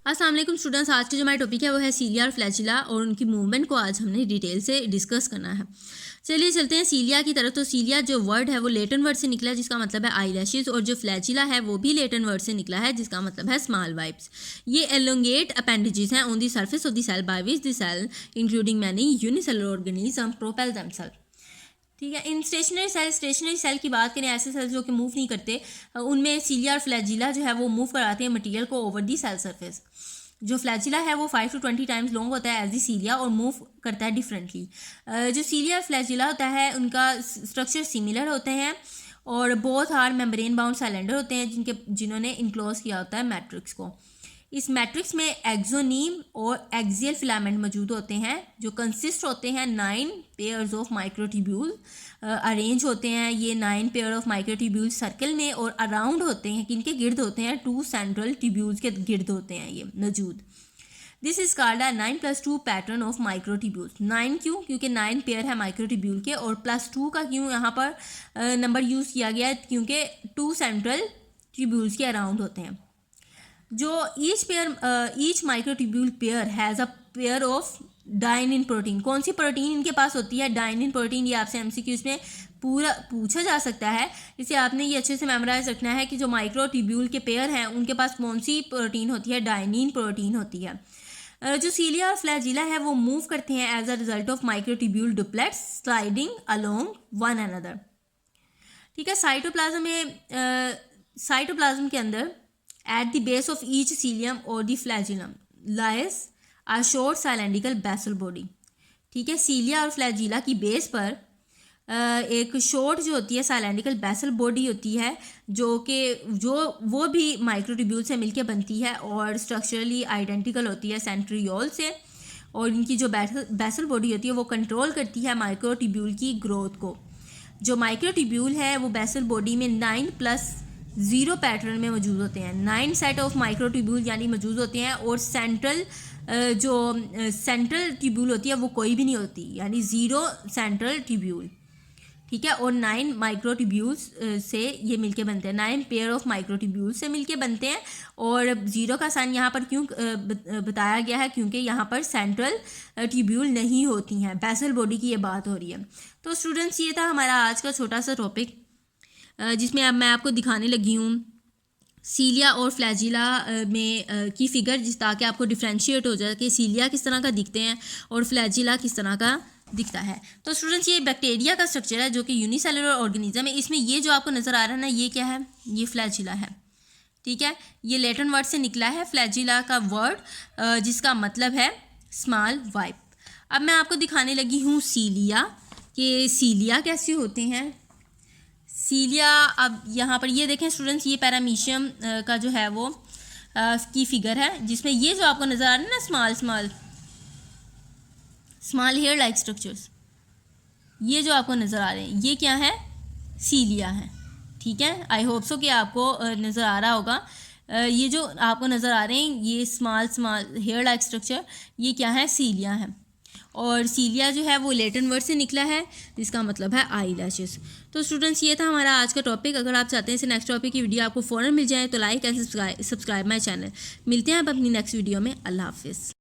अस्सलाम वालेकुम स्टूडेंट्स, आज की जो हमारा टॉपिक है वो है सीलिया और फ्लैजिला और उनकी मूवमेंट को आज हमने डिटेल से डिस्कस करना है। चलिए चलते हैं सीलिया की तरफ। तो सीलिया जो वर्ड है वो लेटिन वर्ड से निकला है जिसका मतलब है आई लैशेज, और जो फ्लैजिला है वो भी लेटिन वर्ड से निकला है जिसका मतलब है स्मॉल वाइप्स। ये एलोंगेट अपेंडेजेस हैं on the surface of the cell by which the cell including many unicellular organism propel themself. ठीक है, इन स्टेशनरी सेल की बात करें, ऐसे सेल जो कि मूव नहीं करते, उनमें सीलिया और फ्लैजिला जो है वो मूव कराते हैं मटेरियल को ओवर दी सेल सरफेस। जो फ्लैजिला है वो 5 to 20 टाइम्स लॉन्ग होता है एज दी सीलिया और मूव करता है डिफरेंटली। जो सीलिया और फ्लैजिला होता है उनका स्ट्रक्चर सिमिलर होते हैं और both are membrane bound cylinder होते हैं जिन्होंने इनक्लोज किया होता है मैट्रिक्स को। इस मैट्रिक्स में एक्सोनीम और एक्सियल फिलामेंट मौजूद होते हैं जो कंसिस्ट होते हैं 9 पेयर्स ऑफ माइक्रोट्यूब्यूल अरेंज होते हैं। ये 9 पेयर ऑफ माइक्रोट्यूब्यूल सर्कल में और अराउंड होते हैं, किनके गिर्द होते हैं, 2 सेंट्रल ट्यूब्यूल्स के गिर्द होते हैं ये मौजूद। This is called a 9+2 pattern of microtubules. 9 क्यों? क्योंकि 9 पेयर है माइक्रोट्यूब्यूल के, और +2 का क्यों यहाँ पर नंबर यूज़ किया गया है? क्योंकि 2 सेंट्रल ट्यूब्यूल्स के अराउंड होते हैं। जो each microtubule pair has a pair of dynein protein. कौन सी प्रोटीन इनके पास होती है? Dynein protein. ये आपसे एमसीक्यूज़ में पूरा पूछा जा सकता है, इसे आपने ये अच्छे से मेमोराइज रखना है कि जो माइक्रोट्यूब्यूल के पेयर हैं उनके पास कौन सी प्रोटीन होती है? डायनिन प्रोटीन होती है। जो सीलिया और फ्लैजिला है वो मूव करते हैं as a result of microtubule doublets sliding along one another. ठीक है, साइटोप्लाज्म के अंदर at the base of each cilium or the flagellum lies a short cylindrical basal body। ठीक है, सीलिया और फ्लैजिला की बेस पर एक शॉर्ट जो होती है साइलेंड्रिकल बेसल बॉडी होती है जो वो भी माइक्रोट्यूब्यूल से मिलके बनती है और स्ट्रक्चरली आइडेंटिकल होती है सेंट्रियोल से, और इनकी जो बेसल बॉडी होती है वो कंट्रोल करती है माइक्रोट्यूब्यूल की ग्रोथ को। जो माइक्रोट्यूब्यूल है वो बेसल बॉडी में 9+0 पैटर्न में मौजूद होते हैं। 9 सेट ऑफ माइक्रोट्यूब्यूल यानी मौजूद होते हैं, और सेंट्रल ट्यूब्यूल होती है वो कोई भी नहीं होती, यानी 0 सेंट्रल ट्यूब्यूल। ठीक है, और 9 माइक्रोट्यूब्यूल्स से ये मिलके बनते हैं, 9 पेयर ऑफ माइक्रोट्यूब्यूल्स से मिलके बनते हैं। और 0 का साइन यहाँ पर क्यों बताया गया है? क्योंकि यहाँ पर सेंट्रल ट्यूब्यूल नहीं होती हैं, बेसल बॉडी की ये बात हो रही है। तो स्टूडेंट्स, ये था हमारा आज का छोटा सा टॉपिक जिसमें अब मैं आपको दिखाने लगी हूँ सीलिया और फ्लैजिला में की फिगर, जिस ताकि आपको डिफ्रेंशिएट हो जाए कि सीलिया किस तरह का दिखते हैं और फ्लैजिला किस तरह का दिखता है। तो स्टूडेंट्स, ये बैक्टीरिया का स्ट्रक्चर है जो कि यूनिसेलुलर ऑर्गेनिज्म है। इसमें ये जो आपको नज़र आ रहा है ना, ये क्या है? ये फ्लैजिला है। ठीक है, ये लैटिन वर्ड से निकला है फ्लैजिला का वर्ड, जिसका मतलब है स्मॉल वाइप। अब मैं आपको दिखाने लगी हूँ सीलिया, कि सीलिया कैसे होते हैं। सीलिया, अब यहाँ पर ये देखें स्टूडेंट्स, ये पैरामीशियम का जो है वो की फिगर है, जिसमें ये जो आपको नज़र आ रहा है ना स्मॉल हेयर लाइक स्ट्रक्चर्स, ये जो आपको नज़र आ रहे हैं ये क्या है? सीलिया है। ठीक है, आई होप सो कि आपको नज़र आ रहा होगा। ये जो आपको नज़र आ रहे हैं ये स्मॉल हेयर लाइक स्ट्रक्चर, ये क्या है? सीलिया है। और सीलिया जो है वो लैटिन वर्ड से निकला है जिसका मतलब है आई लैशेस। तो स्टूडेंट्स, ये था हमारा आज का टॉपिक। अगर आप चाहते हैं इसे नेक्स्ट टॉपिक की वीडियो आपको फ़ौरन मिल जाए तो like and subscribe my channel. मिलते हैं अब अपनी नेक्स्ट वीडियो में। अल्लाह हाफिज़।